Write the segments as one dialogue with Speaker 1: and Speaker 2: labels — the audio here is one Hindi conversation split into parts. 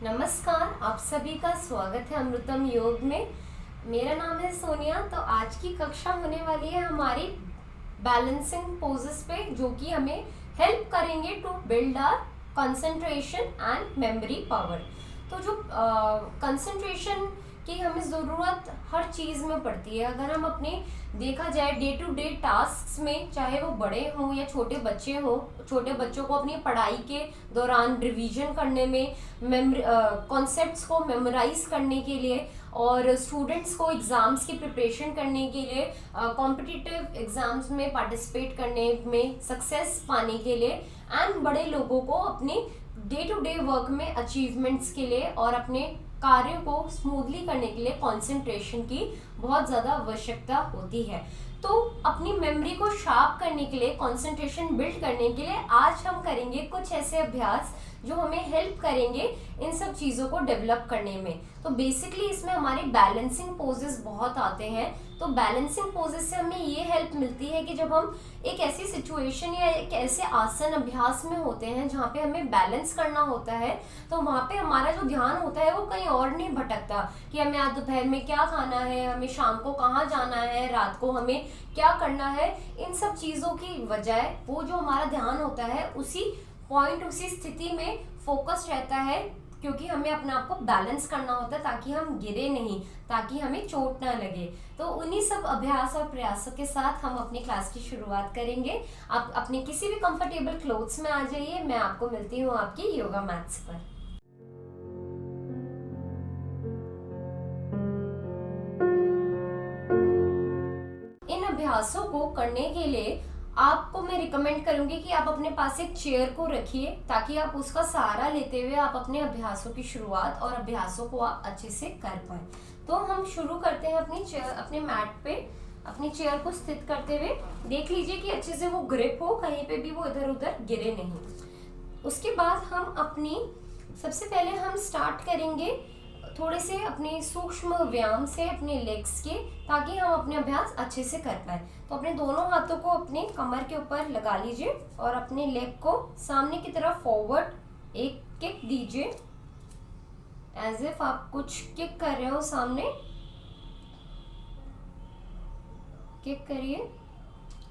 Speaker 1: नमस्कार, आप सभी का स्वागत है अमृतम योग में। मेरा नाम है सोनिया। तो आज की कक्षा होने वाली है हमारी बैलेंसिंग पोजेस पे, जो कि हमें हेल्प करेंगे to build our concentration and memory power. तो जो कंसंट्रेशन की हमें ज़रूरत हर चीज़ में पड़ती है। अगर हम अपने देखा जाए डे टू डे टास्क्स में, चाहे वो बड़े हों या छोटे बच्चे हों, छोटे बच्चों को अपनी पढ़ाई के दौरान रिवीजन करने में, कॉन्सेप्ट्स को मेमोराइज करने के लिए, और स्टूडेंट्स को एग्ज़ाम्स की प्रिपरेशन करने के लिए, कॉम्पिटिटिव एग्ज़ाम्स में पार्टिसिपेट करने में, सक्सेस पाने के लिए, एंड बड़े लोगों को अपने डे टू डे वर्क में अचीवमेंट्स के लिए और अपने कार्यों को स्मूथली करने के लिए कंसंट्रेशन की बहुत ज़्यादा आवश्यकता होती है। तो अपनी मेमोरी को शार्प करने के लिए, कंसंट्रेशन बिल्ड करने के लिए आज हम करेंगे कुछ ऐसे अभ्यास जो हमें हेल्प करेंगे इन सब चीज़ों को डेवलप करने में। तो बेसिकली इसमें हमारे बैलेंसिंग पोजेस बहुत आते हैं। तो बैलेंसिंग पोजेस से हमें ये हेल्प मिलती है कि जब हम एक ऐसी सिचुएशन या एक ऐसे आसन अभ्यास में होते हैं जहाँ पे हमें बैलेंस करना होता है, तो वहाँ पे हमारा जो ध्यान होता है वो कहीं और नहीं भटकता कि हमें आज दोपहर में क्या खाना है, हमें शाम को कहाँ जाना है, रात को हमें क्या करना है। इन सब चीज़ों की बजाय वो जो हमारा ध्यान होता है उसी पॉइंट, उसी स्थिति में फोकस रहता है, क्योंकि हमें अपने आप को बैलेंस करना होता है ताकि हम गिरे नहीं, ताकि हमें चोट ना लगे। तो उन्हीं सब अभ्यास और प्रयासों के साथ हम अपनी क्लास की शुरुआत करेंगे। आप अपने किसी भी कंफर्टेबल क्लोथ्स में आ जाइए। मैं आपको मिलती हूँ आपकी योगा मैट्स पर। इन अभ्यासों को करने के लिए आपको मैं रिकमेंड करूंगी कि आप अपने पास एक चेयर को रखिए, ताकि आप उसका सहारा लेते हुए आप अपने अभ्यासों की शुरुआत और अभ्यासों को आप अच्छे से कर पाए। तो हम शुरू करते हैं अपनी चेयर, अपने मैट पे अपनी चेयर को स्थित करते हुए। देख लीजिए कि अच्छे से वो ग्रिप हो, कहीं पे भी वो इधर उधर गिरे नहीं। उसके बाद हम सबसे पहले हम स्टार्ट करेंगे थोड़े से अपने सूक्ष्म व्यायाम से अपने लेग्स के, ताकि हम अपने अभ्यास अच्छे से कर पाए। तो अपने दोनों हाथों को अपने कमर के ऊपर लगा लीजिए और अपने लेग को सामने की तरफ फॉरवर्ड एक किक दीजिए, एज इफ आप कुछ किक कर रहे हो सामने। किक करिए।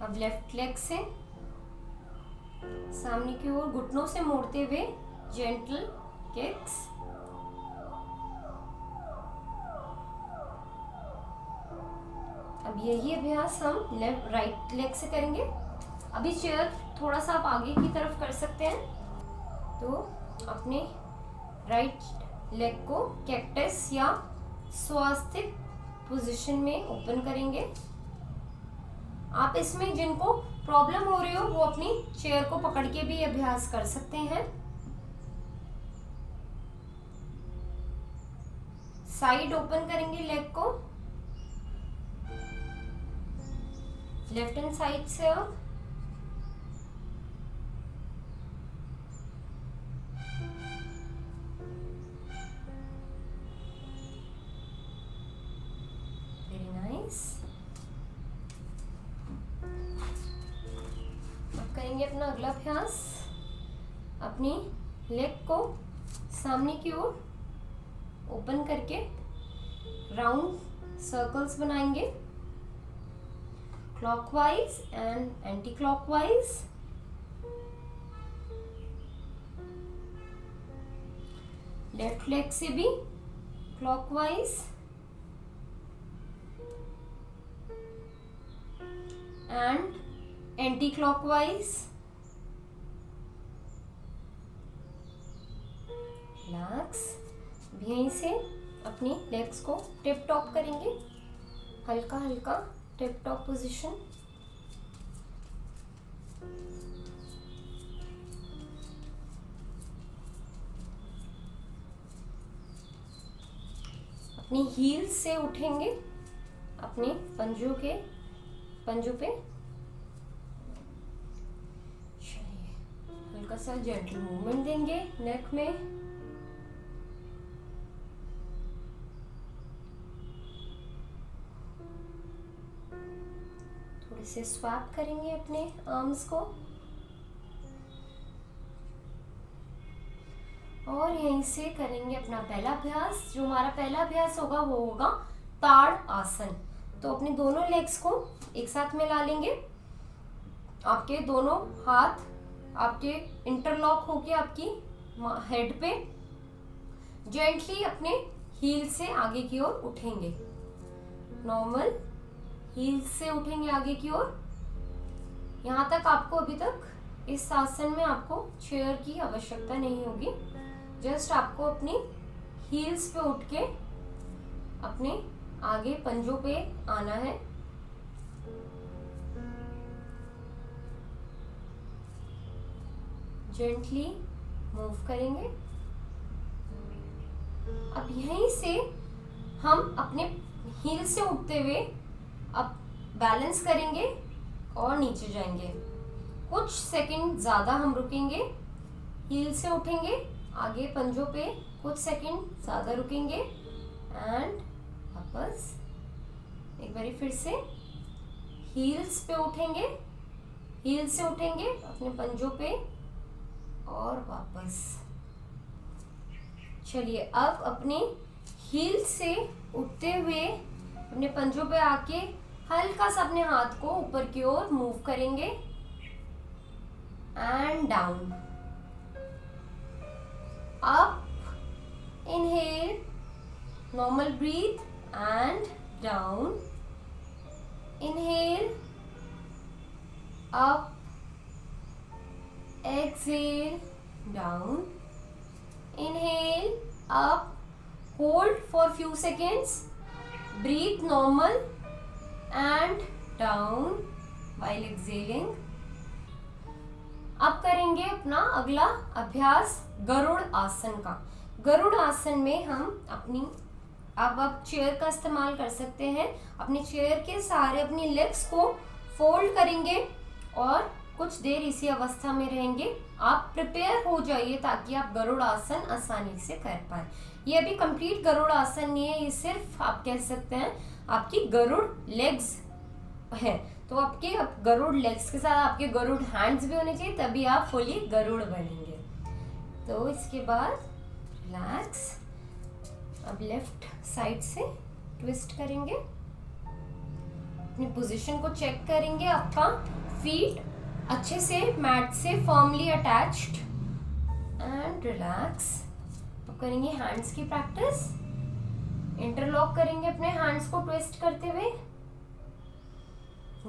Speaker 1: अब लेफ्ट लेग से सामने की ओर घुटनों से मोड़ते हुए जेंटल किक्स। अब यही अभ्यास हम लेफ्ट राइट लेग से करेंगे। अभी चेयर थोड़ा सा आप आगे की तरफ कर सकते हैं। तो अपने राइट लेग को कैक्टस या स्वास्तिक पोजीशन में ओपन करेंगे। आप इसमें जिनको प्रॉब्लम हो रही हो वो अपनी चेयर को पकड़ के भी अभ्यास कर सकते हैं। साइड ओपन करेंगे लेग को, लेफ्ट हैंड साइड से आप वेरी नाइस। अब करेंगे अपना अगला अभ्यास। अपनी लेग को सामने की ओर ओपन करके राउंड सर्कल्स बनाएंगे, clockwise and anti clockwise. Left leg से भी clockwise and anti clockwise. Relax. यहीं से अपनी लेग्स को टिप टॉप करेंगे, हल्का हल्का टिप टॉप पोजीशन। अपनी हील्स से उठेंगे अपने पंजों पे। चलिए, हल्का सा जेंटल मूवमेंट देंगे नेक में। थोड़े से स्वैप करेंगे अपने आर्म्स को और यहीं से करेंगे अपना पहला अभ्यास। जो हमारा पहला अभ्यास होगा वो होगा ताड़ आसन। तो अपने दोनों लेग्स को एक साथ मिला लेंगे। आपके दोनों हाथ आपके इंटरलॉक होके आपकी हेड पे जेंटली अपने हील से आगे की ओर उठेंगे। नॉर्मल हील से उठेंगे आगे की ओर। यहाँ तक आपको अभी तक इस आसन में आपको चेयर की आवश्यकता नहीं होगी। जस्ट आपको अपनी हील्स पे उठ के अपने आगे पंजों पे आना है। जेंटली मूव करेंगे। अब यहीं से हम अपने हील से उठते हुए अब बैलेंस करेंगे और नीचे जाएंगे। कुछ सेकंड ज़्यादा हम रुकेंगे। हील से उठेंगे आगे पंजों पे, कुछ सेकंड ज़्यादा रुकेंगे एंड वापस एक बारी फिर से हील्स पे उठेंगे। हील से उठेंगे अपने पंजों पे और वापस। चलिए अब अपने हील से उठते हुए अपने पंजों पे आके हल्का सा अपने हाथ को ऊपर की ओर मूव करेंगे and down. Up, inhale, normal breath and down. Inhale, up, exhale, down. Inhale, up, hold for few seconds, breathe normal and down while exhaling. अब करेंगे अपना अगला अभ्यास गरुड़ आसन का। गरुड़ आसन में हम अपनी अब आप चेयर का इस्तेमाल कर सकते हैं। अपनी चेयर के सहारे अपनी लेग्स को फोल्ड करेंगे और कुछ देर इसी अवस्था में रहेंगे। आप प्रिपेयर हो जाइए ताकि आप गरुड़ आसन आसानी से कर पाए। ये अभी कंप्लीट गरुड़ आसन नहीं है, ये सिर्फ आप कह सकते हैं आपकी गरुड़ लेग्स है। तो आपके अब गरुड़ लेग्स के साथ आपके गरुड़ हैंड्स भी होने चाहिए, तभी आप फुली गरुड़ बनेंगे। तो इसके बाद रिलैक्स। अब लेफ्ट साइड से ट्विस्ट करेंगे। अपनी पोजीशन को चेक करेंगे। आपका फीट अच्छे से मैट से फर्मली अटैच्ड एंड रिलैक्स। अब करेंगे हैंड्स की प्रैक्टिस। इंटरलॉक करेंगे अपने हैंड्स को ट्विस्ट करते हुए।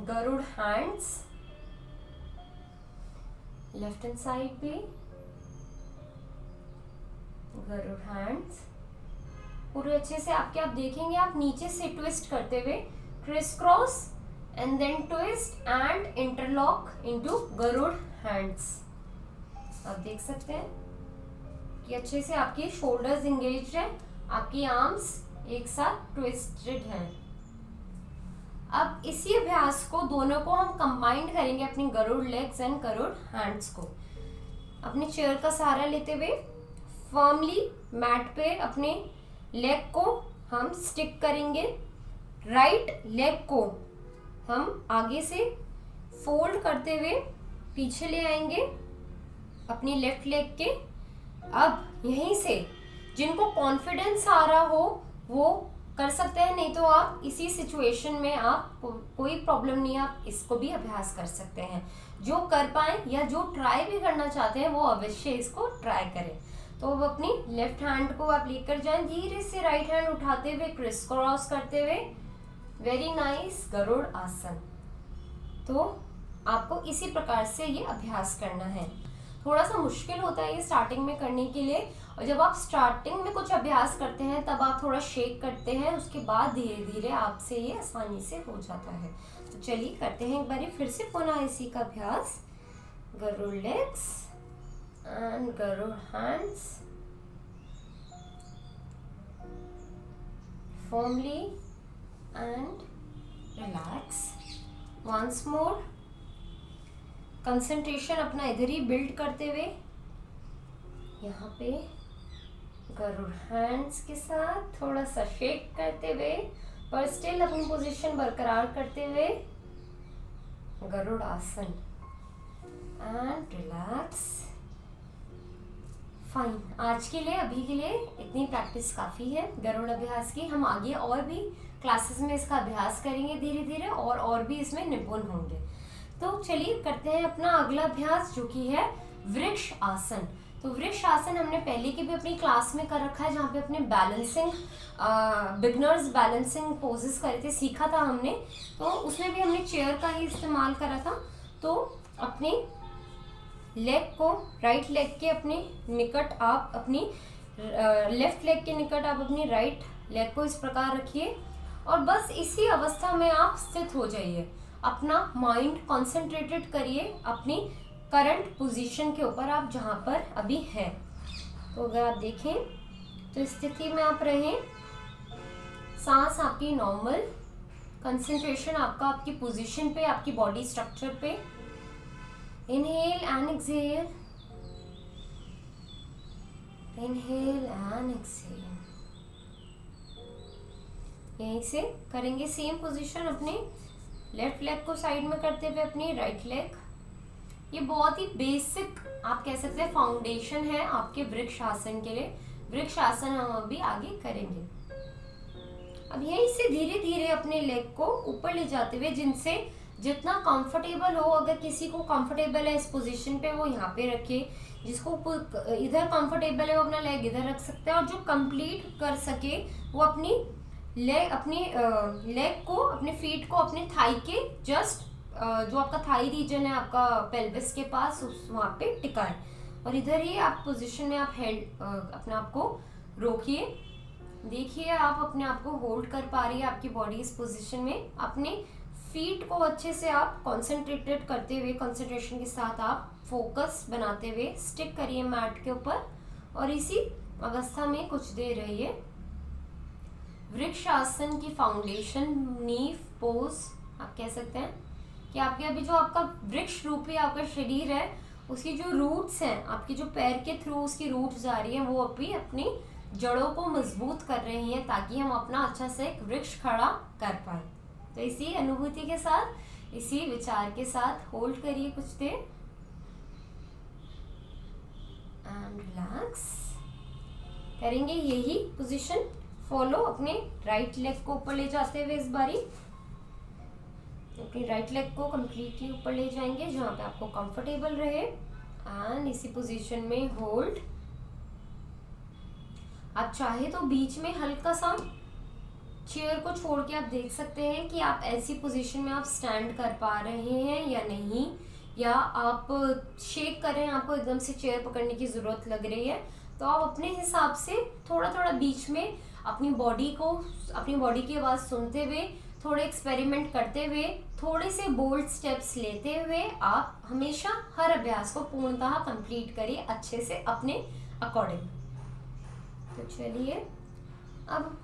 Speaker 1: Garuda hands left hand side पे। गरुड़ हैंड्स पूरे अच्छे से आपके आप देखेंगे आप नीचे से ट्विस्ट करते हुए crisscross and then twist and interlock into Garuda hands। आप देख सकते हैं कि अच्छे से आपकी शोल्डर्स इंगेज है, आपकी आर्म्स एक साथ ट्विस्टेड हैं। अब इसी अभ्यास को दोनों को हम कंबाइंड करेंगे, अपनी Garuda legs and Garuda hands को। अपने चेयर का सहारा लेते हुए फर्मली मैट पे अपने लेग को हम स्टिक करेंगे। राइट लेग को हम आगे से फोल्ड करते हुए पीछे ले आएंगे अपनी लेफ्ट लेग के। अब यहीं से जिनको कॉन्फिडेंस आ रहा हो वो कर सकते हैं, नहीं तो आप इसी सिचुएशन में आप कोई प्रॉब्लम नहीं है, आप इसको भी अभ्यास कर सकते हैं। जो कर पाए या जो ट्राई भी करना चाहते हैं वो अवश्य इसको ट्राई करें। तो अब अपनी लेफ्ट हैंड को आप लेकर जाएं, धीरे से राइट हैंड उठाते हुए क्रिस क्रॉस करते हुए। वेरी नाइस गरुड़ आसन। तो आपको इसी प्रकार से ये अभ्यास करना है। थोड़ा सा मुश्किल होता है ये स्टार्टिंग में करने के लिए, और जब आप स्टार्टिंग में कुछ अभ्यास करते हैं तब आप थोड़ा शेक करते हैं, उसके बाद धीरे धीरे आपसे ये आसानी से हो जाता है। तो चलिए करते हैं एक बारी फिर से पुनः इसी का अभ्यास। Garuda legs and Garuda hands, firmly and relax once more। Concentration अपना इधर ही बिल्ड करते हुए यहाँ पे गरुड़ हैंड्स के साथ थोड़ा सा शेक करते हुए पर स्टिल अपनी पोजीशन बरकरार करते हुए गरुड़ आसन एंड रिलैक्स फाइन, आज के लिए अभी के लिए इतनी प्रैक्टिस काफ़ी है गरुड़ अभ्यास की। हम आगे और भी क्लासेस में इसका अभ्यास करेंगे धीरे धीरे और भी इसमें निपुण होंगे। तो चलिए करते हैं अपना अगला अभ्यास जो कि है वृक्ष आसन। तो वृक्ष आसन हमने पहले की भी अपनी क्लास में कर रखा है, जहाँ पे अपने बैलेंसिंग बिगनर्स बैलेंसिंग पोजेस करे थे, सीखा था हमने। तो उसमें भी हमने चेयर का ही इस्तेमाल करा था। तो अपने लेग को, राइट लेग के अपने निकट आप अपनी लेफ्ट लेग के निकट आप अपनी राइट लेग को इस प्रकार रखिए और बस इसी अवस्था में आप स्थित हो जाइए। अपना माइंड कॉन्सेंट्रेटेड करिए अपनी करंट पोजीशन के ऊपर, आप जहाँ पर अभी हैं। तो अगर आप देखें तो इस स्थिति में आप रहें, सांस आपकी नॉर्मल, कंसंट्रेशन आपका आपकी पोजीशन पे, आपकी बॉडी स्ट्रक्चर पे। Inhale and exhale, inhale and exhale. यहीं से करेंगे सेम पोजीशन अपने लेफ्ट लेग को साइड में करते हुए अपनी राइट लेग। ये बहुत ही बेसिक आप कह सकते हैं फाउंडेशन है आपके वृक्ष आसन के लिए। वृक्ष आसन हम अभी आगे करेंगे। अब यहीं से धीरे धीरे अपने लेग को ऊपर ले जाते हुए, जिनसे जितना कंफर्टेबल हो, अगर किसी को कंफर्टेबल है इस पोजीशन पे वो यहाँ पे रखे, जिसको इधर कंफर्टेबल है वो अपना लेग इधर रख सकते हैं, और जो कंप्लीट कर सके वो अपनी लेग को, अपने फीट को अपने थाई के जस्ट जो आपका थाई रीजन है आपका पेल्विस के पास, उस वहाँ पे टिकाए और इधर ही आप पोजीशन में आप हेल्ड अपने आप को रोकिए। देखिए आप अपने आप को होल्ड कर पा रही है आपकी बॉडी इस पोजीशन में। अपने फीट को अच्छे से आप कंसंट्रेटेड करते हुए, कंसंट्रेशन के साथ आप फोकस बनाते हुए स्टिक करिए मैट के ऊपर और इसी अवस्था में कुछ देर रहिए। वृक्ष आसन की फाउंडेशन, नीव पोज आप कह सकते हैं कि आपके अभी जो आपका वृक्ष रूपी आपका शरीर है, उसकी जो रूट्स हैं, आपकी जो पैर के थ्रू उसकी रूट्स जा रही हैं, वो अभी अपनी जड़ों को मजबूत कर रही हैं ताकि हम अपना अच्छा से एक वृक्ष खड़ा कर पाए। तो इसी अनुभूति के साथ, इसी विचार के साथ होल्ड करिए कुछ देर एंड रिलैक्स। करेंगे यही पोजीशन फॉलो अपने राइट लेग को ऊपर ले जाते हुए। इस बारी अपनी राइट लेग को कंप्लीटली ऊपर ले जाएंगे जहाँ पे आपको कंफर्टेबल रहे एंड इसी पोजीशन में होल्ड। आप चाहे तो बीच में हल्का सा चेयर को छोड़ के आप देख सकते हैं कि आप ऐसी पोजीशन में आप स्टैंड कर पा रहे हैं या नहीं, या आप शेक कर रहे हैं, आपको एकदम से चेयर पकड़ने की ज़रूरत लग रही है। तो आप अपने हिसाब से थोड़ा थोड़ा बीच में अपनी बॉडी को, अपनी बॉडी की आवाज़ सुनते हुए, थोड़े एक्सपेरिमेंट करते हुए, थोड़े से बोल्ड स्टेप्स लेते हुए आप हमेशा हर अभ्यास को पूर्णतः कंप्लीट करिए अच्छे से अपने अकॉर्डिंग। तो चलिए अब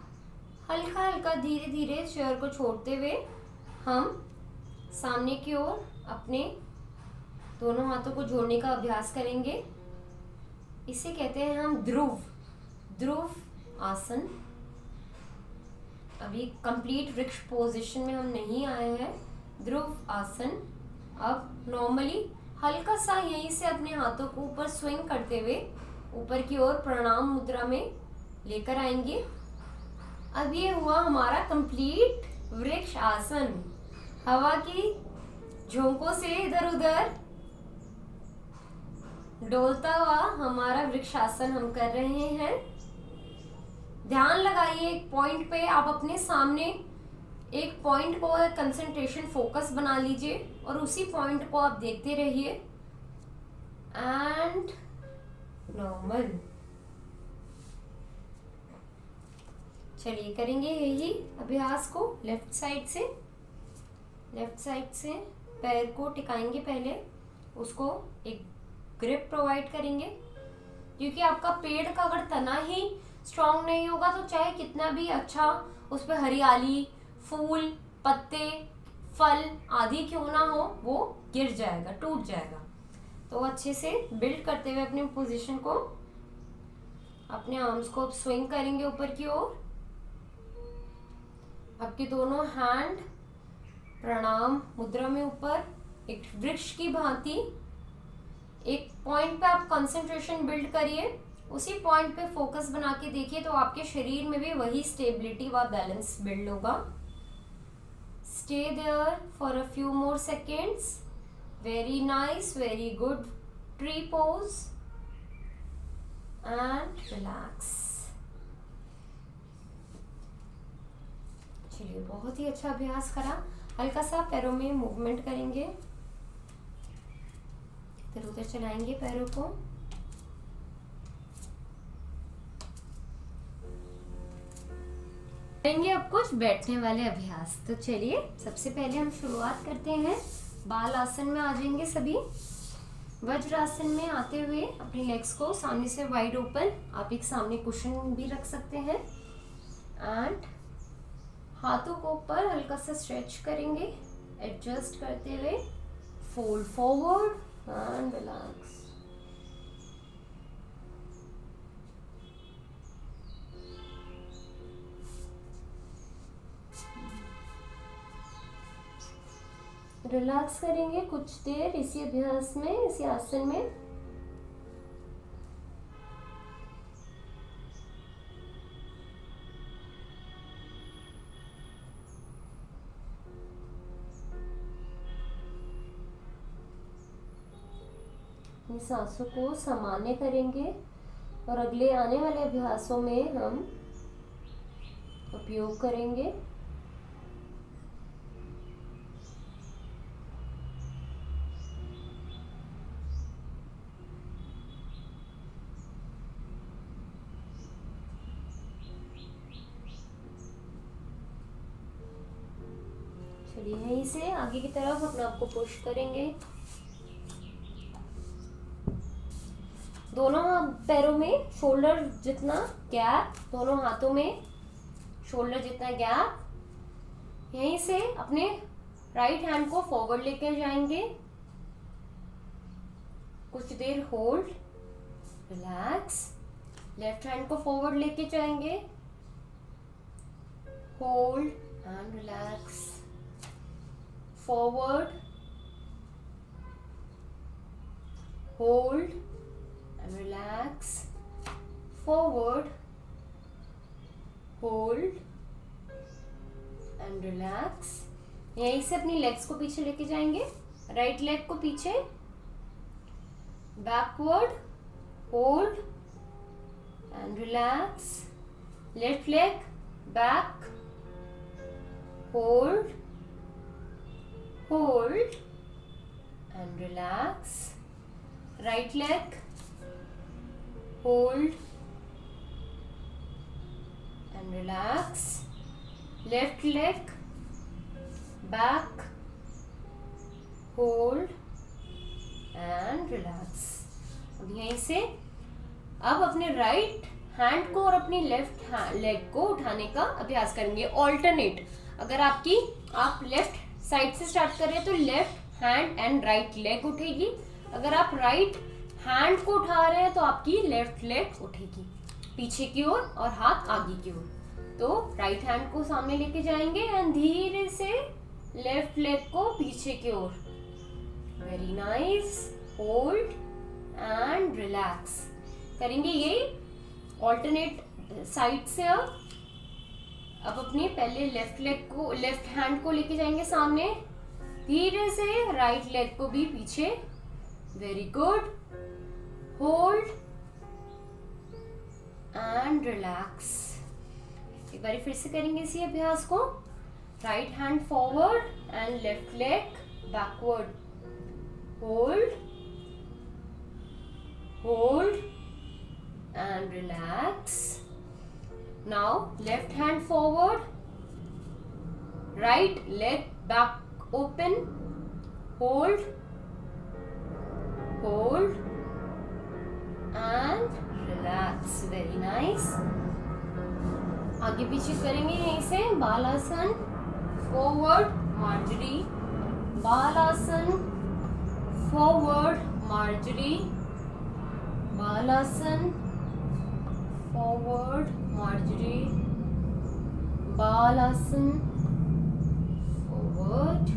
Speaker 1: हल्का हल्का धीरे धीरे चेयर को छोड़ते हुए हम सामने की ओर अपने दोनों हाथों को जोड़ने का अभ्यास करेंगे। इसे कहते हैं हम ध्रुव आसन। अभी कंप्लीट वृक्ष पोजीशन में हम नहीं आए हैं। ध्रुव आसन। अब नॉर्मली हल्का सा यहीं से अपने हाथों को ऊपर स्विंग करते हुए ऊपर की ओर प्रणाम मुद्रा में लेकर आएंगे। अब ये हुआ हमारा कंप्लीट वृक्ष आसन। हवा की झोंकों से इधर उधर डोलता हुआ हमारा वृक्ष आसन हम कर रहे हैं। ध्यान लगाइए एक पॉइंट पे, आप अपने सामने एक पॉइंट को कंसंट्रेशन फोकस बना लीजिए और उसी पॉइंट को आप देखते रहिए एंड नॉर्मल। चलिए करेंगे यही अभ्यास को लेफ्ट साइड से पैर को टिकाएंगे, पहले उसको एक ग्रिप प्रोवाइड करेंगे, क्योंकि आपका पेड़ का अगर तना ही स्ट्रांग नहीं होगा तो चाहे कितना भी अच्छा उस पर हरियाली, फूल, पत्ते, फल आदि क्यों ना हो, वो गिर जाएगा, टूट जाएगा। तो अच्छे से बिल्ड करते हुए अपनी पोजीशन को, अपने आर्म्स को स्विंग करेंगे ऊपर की ओर। आपके दोनों हैंड प्रणाम मुद्रा में ऊपर एक वृक्ष की भांति एक पॉइंट पे आप कंसंट्रेशन बिल्ड करिए उसी पॉइंट पे फोकस बना के देखिए तो आपके शरीर में भी वही स्टेबिलिटी व बैलेंस बिल्ड होगा। Stay there for a few more seconds. Very nice, very good tree pose and relax. चलिए, बहुत ही अच्छा अभ्यास करा। हल्का सा पैरों में मूवमेंट करेंगे, इधर उधर चलाएंगे पैरों को। करेंगे अब कुछ बैठने वाले अभ्यास। तो चलिए, सबसे पहले हम शुरुआत करते हैं। बाल आसन में आ जाएंगे सभी। वज्रासन में आते हुए अपनी लेग्स को सामने से वाइड ओपन, आप एक सामने कुशन भी रख सकते हैं। एंड हाथों को ऊपर हल्का सा स्ट्रेच करेंगे, एडजस्ट करते हुए fold forward and relax. Relax करेंगे कुछ देर इसी अभ्यास में, इसी आसन में। अपनी सांसों को सामान्य करेंगे और अगले आने वाले अभ्यासों में हम उपयोग करेंगे। चलिए, यहीं से आगे की तरफ अपने आप को पुश करेंगे। दोनों पैरों में शोल्डर जितना गैप, दोनों हाथों में शोल्डर जितना गैप। यहीं से अपने राइट हैंड को फॉरवर्ड लेकर जाएंगे। कुछ देर होल्ड, रिलैक्स। लेफ्ट हैंड को फॉरवर्ड लेके जाएंगे, hold and relax. Forward, hold and relax, forward, hold and relax। यहीं से अपनी लेग्स को पीछे लेके जाएंगे। राइट लेग को पीछे, backward, hold and relax. Left leg back, hold, hold and relax. Right leg, hold and relax. Left leg back, hold and relax। अब यहीं से अब अपने राइट हैंड को और अपनी लेफ्ट लेग को उठाने का अभ्यास करेंगे, ऑल्टरनेट। अगर आप लेफ्ट साइड से स्टार्ट कर रहे हैं तो left hand and right leg उठेगी। अगर आप राइट हैंड को उठा रहे हैं तो आपकी लेफ्ट लेग उठेगी पीछे की ओर और हाथ आगे की ओर। तो राइट हैंड को सामने लेके जाएंगे एंड धीरे से लेफ्ट लेग को पीछे की ओर। Very nice, hold and relax करेंगे ये ऑल्टरनेट साइड से। अब अपने पहले लेफ्ट हैंड को लेके जाएंगे सामने, धीरे से राइट लेग को भी पीछे। Very good, hold and relax. एक बार फिर से करेंगे इसी अभ्यास को। Right hand forward and left leg backward, hold, hold and relax. Now left hand forward, right leg back open, hold, hold and relax. Very nice. आगे पीछे करेंगे यहीं से बालासन, फॉरवर्ड मार्जरी, बालासन, फॉरवर्ड मार्जरी, बालासन, फॉरवर्ड मार्जरी, बालासन, फॉरवर्ड,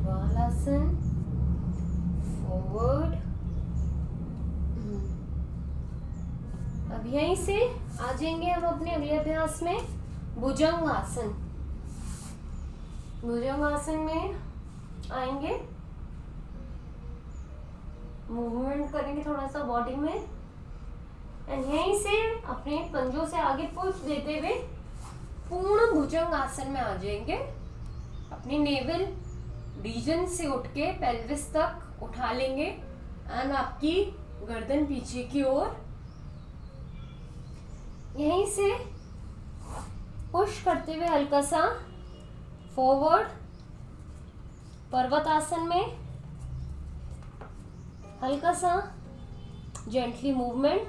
Speaker 1: बालासन, फॉरवर्ड, अब यहीं से आ जाएंगे हम अपने अगले अभ्यास में, भुजंग आसन। भुजंग आसन में आएंगे, मूवमेंट करेंगे थोड़ा सा बॉडी में, एंड यहीं से अपने पंजों से आगे पुश देते हुए पूर्ण भुजंग आसन में आ जाएंगे। अपने नेवल रीजन से उठ के पेल्विस तक उठा लेंगे एंड आपकी गर्दन पीछे की ओर। यहीं से पुश करते हुए हल्का सा फॉरवर्ड पर्वत आसन में, हल्का सा gently movement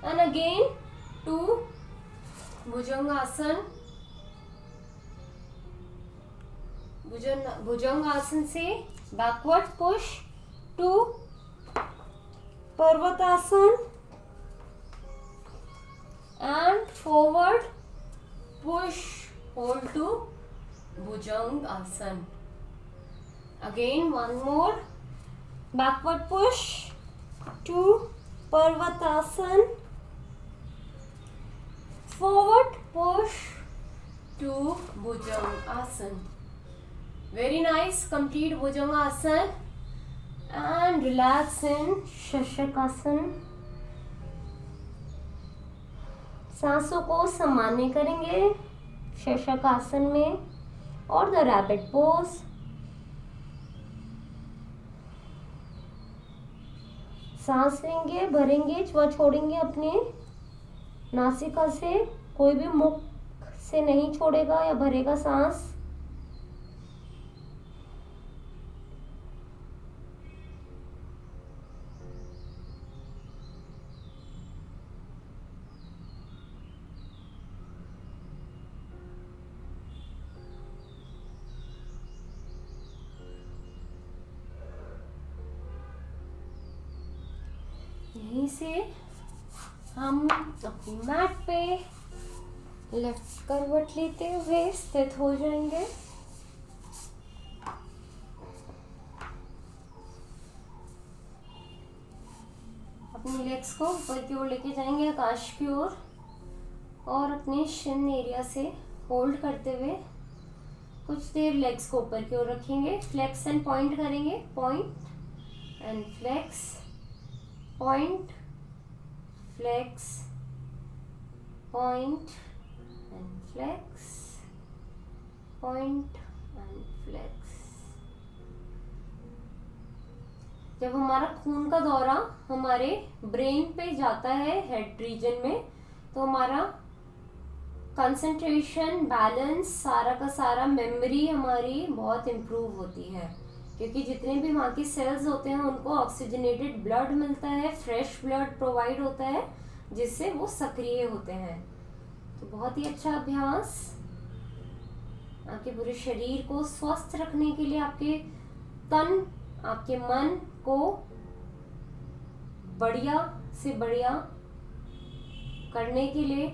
Speaker 1: and again to Bhujang asana. Bhujang asana से backward push to Parvatasana and forward push hold to Bhujang asana. Again one more, backward push to Parvatasana, forward push to Bhujangasana. Very nice. Complete Bhujangasana and relax in Shashakasana. सांसों को सामान्य करेंगे शशकासन में और द रैबिट पोज। सांस लेंगे, भरेंगे व छोड़ेंगे अपने नासिका से, कोई भी मुख से नहीं छोड़ेगा या भरेगा सांस। यहीं से हम अपनी मैट पे लेफ्ट करवट लेते हुए स्थित हो जाएंगे। अपनी लेग्स को ऊपर की ओर लेके जाएंगे आकाश की ओर और अपने शिन एरिया से होल्ड करते हुए कुछ देर लेग्स को ऊपर की ओर रखेंगे। फ्लेक्स एंड पॉइंट करेंगे, point and flex, point flex, point and flex, point and flex. जब हमारा खून का दौरा हमारे ब्रेन पे जाता है हेड रीजन में, तो हमारा कंसंट्रेशन, बैलेंस, सारा का सारा मेमोरी हमारी बहुत इम्प्रूव होती है, क्योंकि जितने भी वहाँ की सेल्स होते हैं उनको ऑक्सीजनेटेड ब्लड मिलता है, फ्रेश ब्लड प्रोवाइड होता है, जिससे वो सक्रिय होते हैं। तो बहुत ही अच्छा अभ्यास आपके पूरे शरीर को स्वस्थ रखने के लिए, आपके तन, आपके मन को बढ़िया से बढ़िया करने के लिए,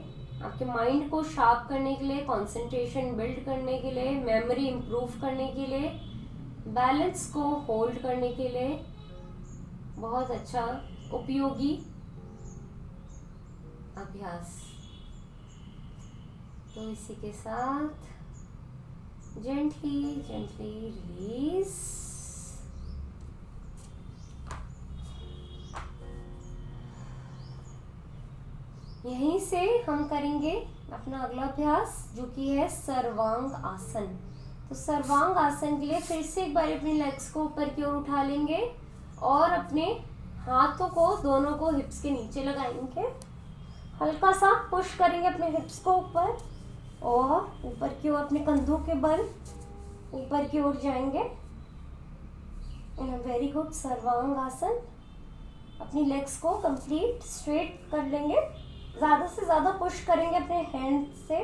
Speaker 1: आपके माइंड को शार्प करने के लिए, कंसंट्रेशन बिल्ड करने के लिए, मेमोरी इम्प्रूव करने के लिए, बैलेंस को होल्ड करने के लिए बहुत अच्छा उपयोगी अभ्यास। तो इसी के साथ जेंटली जेंटली रिलीज। यहीं से हम करेंगे अपना अगला अभ्यास, जो कि है सर्वांग आसन। तो सर्वांग आसन के लिए फिर से एक बार अपनी लेग्स को ऊपर की ओर उठा लेंगे और अपने हाथों को दोनों को हिप्स के नीचे लगाएंगे। हल्का सा पुश करेंगे अपने हिप्स को ऊपर और ऊपर की ओर अपने कंधों के बल ऊपर की ओर जाएंगे। Very good. सर्वांग आसन। अपनी लेग्स को कंप्लीट स्ट्रेट कर लेंगे, ज़्यादा से ज़्यादा पुश करेंगे अपने हैंड से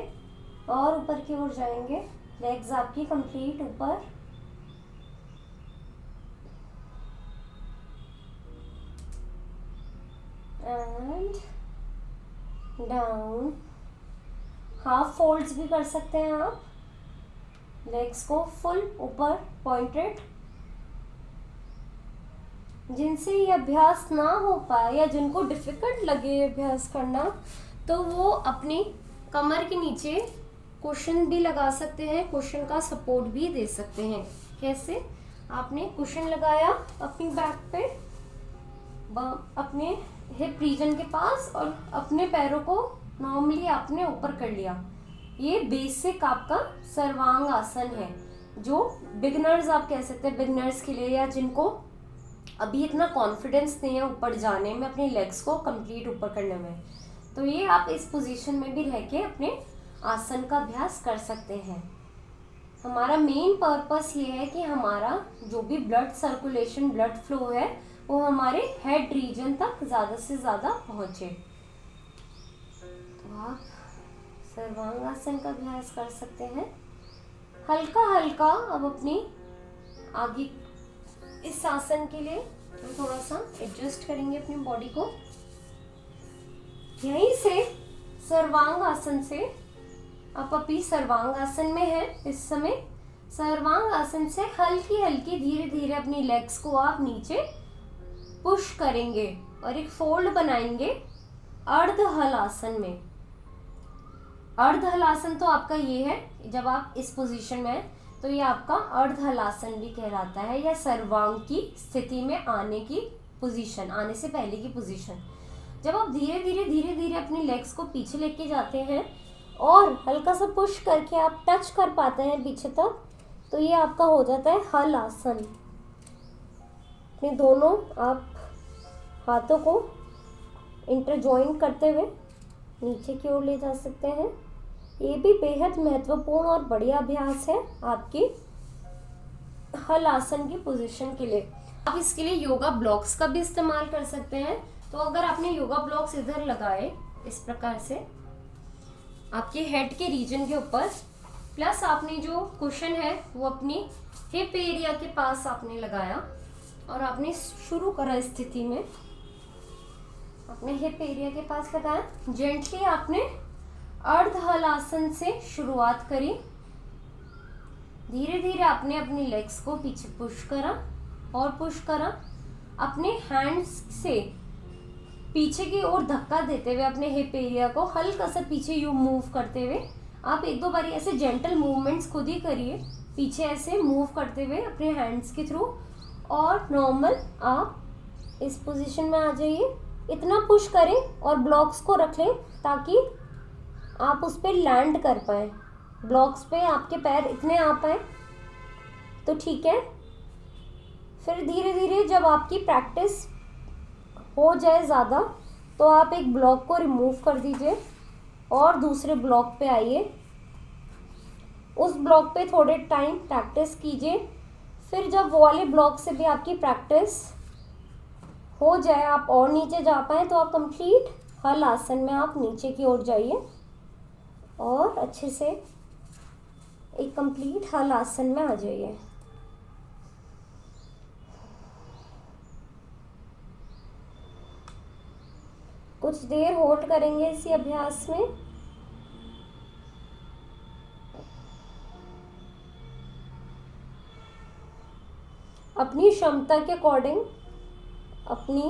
Speaker 1: और ऊपर की ओर जाएंगे। लेग्स आपकी कंप्लीट ऊपर। And down. हाफ फोल्ड्स भी कर सकते हैं आप। लेग्स को फुल ऊपर पॉइंटेड, जिनसे ये अभ्यास ना हो पाए या जिनको डिफिकल्ट लगे ये अभ्यास करना, तो वो अपनी कमर के नीचे कुशन भी लगा सकते हैं, कुशन का सपोर्ट भी दे सकते हैं। कैसे? आपने कुशन लगाया अपनी बैक पे, अपने हिप रीजन के पास, और अपने पैरों को नॉर्मली आपने ऊपर कर लिया। ये बेसिक आपका सर्वांग आसन है, जो बिगिनर्स आप कह सकते हैं, बिगिनर्स के लिए, या जिनको अभी इतना कॉन्फिडेंस नहीं है ऊपर जाने में, अपने लेग्स को कंप्लीट ऊपर करने में, तो ये आप इस पोजीशन में भी रह के अपने आसन का अभ्यास कर सकते हैं। हमारा मेन पर्पस ये है कि हमारा जो भी ब्लड सर्कुलेशन, ब्लड फ्लो है, वो हमारे हेड रीजन तक ज़्यादा से ज़्यादा पहुँचे। तो आप सर्वांगासन का अभ्यास कर सकते हैं। हल्का हल्का अब अपनी आगे इस आसन के लिए हम थोड़ा सा एडजस्ट करेंगे अपनी बॉडी को। यहीं से सर्वांग आसन से, आप अभी सर्वांग आसन में हैं इस समय, सर्वांग आसन से हल्की हल्की धीरे धीरे अपनी लेग्स को आप नीचे पुश करेंगे और एक फोल्ड बनाएंगे अर्ध हलासन में। अर्ध हलासन तो आपका ये है, जब आप इस पोजीशन में हैं तो ये आपका अर्ध हलासन भी कहलाता है, या सर्वांग की स्थिति में आने की पोजीशन, आने से पहले की पोजीशन। जब आप धीरे धीरे अपनी लेग्स को पीछे लेके जाते हैं और हल्का सा पुश करके आप टच कर पाते हैं पीछे तक, तो ये आपका हो जाता है हल आसन। अपने दोनों आप हाथों को इंटरजॉइन करते हुए नीचे की ओर ले जा सकते हैं। ये भी बेहद महत्वपूर्ण और बढ़िया अभ्यास है आपकी हल आसन की पोजीशन के लिए। आप इसके लिए योगा ब्लॉक्स का भी इस्तेमाल कर सकते हैं। तो अगर आपने योगा ब्लॉक्स इधर लगाए इस प्रकार से आपके हेड के रीजन के ऊपर, प्लस आपने जो कुशन है वो अपनी हिप एरिया के पास आपने लगाया और आपने शुरू करा स्थिति में, अपने हिप एरिया के पास लगाया, जेंटली आपने अर्ध हलासन से शुरुआत करी। धीरे धीरे आपने अपनी लेग्स को पीछे पुश करा और पुश करा, अपने हैंड्स से पीछे की ओर धक्का देते हुए अपने हिप एरिया को हल्का सा पीछे यू मूव करते हुए आप एक दो बारी ऐसे जेंटल मूवमेंट्स खुद ही करिए, पीछे ऐसे मूव करते हुए अपने हैंड्स के थ्रू, और नॉर्मल आप इस पोजीशन में आ जाइए। इतना पुश करें और ब्लॉक्स को रख लें ताकि आप उस पर लैंड कर पाए, ब्लॉक्स पे आपके पैर इतने आ पाए तो ठीक है। फिर धीरे धीरे जब आपकी प्रैक्टिस हो जाए ज़्यादा तो आप एक ब्लॉक को रिमूव कर दीजिए और दूसरे ब्लॉक पे आइए, उस ब्लॉक पे थोड़े टाइम प्रैक्टिस कीजिए। फिर जब वो वाले ब्लॉक से भी आपकी प्रैक्टिस हो जाए, आप और नीचे जा पाएँ, तो आप कंप्लीट हल आसन में आप नीचे की ओर जाइए और अच्छे से एक कंप्लीट हल आसन में आ जाइए। कुछ देर होल्ड करेंगे इसी अभ्यास में। अपनी क्षमता के अकॉर्डिंग, अपनी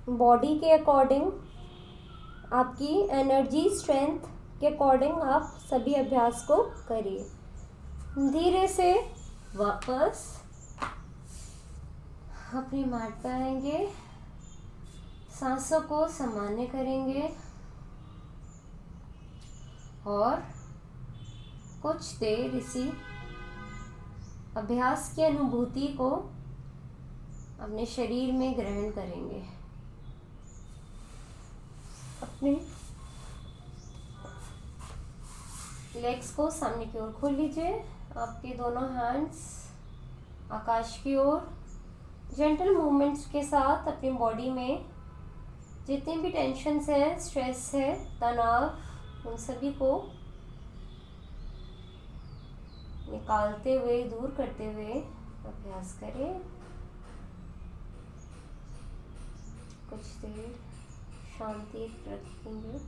Speaker 1: बॉडी के अकॉर्डिंग, आपकी एनर्जी स्ट्रेंथ के अकॉर्डिंग आप सभी अभ्यास को करिए। धीरे से वापस अपनी मैट पर आएंगे, सांसों को सामान्य करेंगे और कुछ देर इसी अभ्यास की अनुभूति को अपने शरीर में ग्रहण करेंगे। अपने लेग्स को सामने की ओर खोल लीजिए, आपके दोनों हैंड्स आकाश की ओर, जेंटल मूवमेंट्स के साथ अपनी बॉडी में जितनी भी टेंशन्स है, स्ट्रेस है, तनाव, उन सभी को निकालते हुए, दूर करते हुए अभ्यास करें। कुछ देर शांति रखेंगे,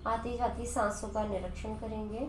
Speaker 1: आती जाती सांसों का निरीक्षण करेंगे।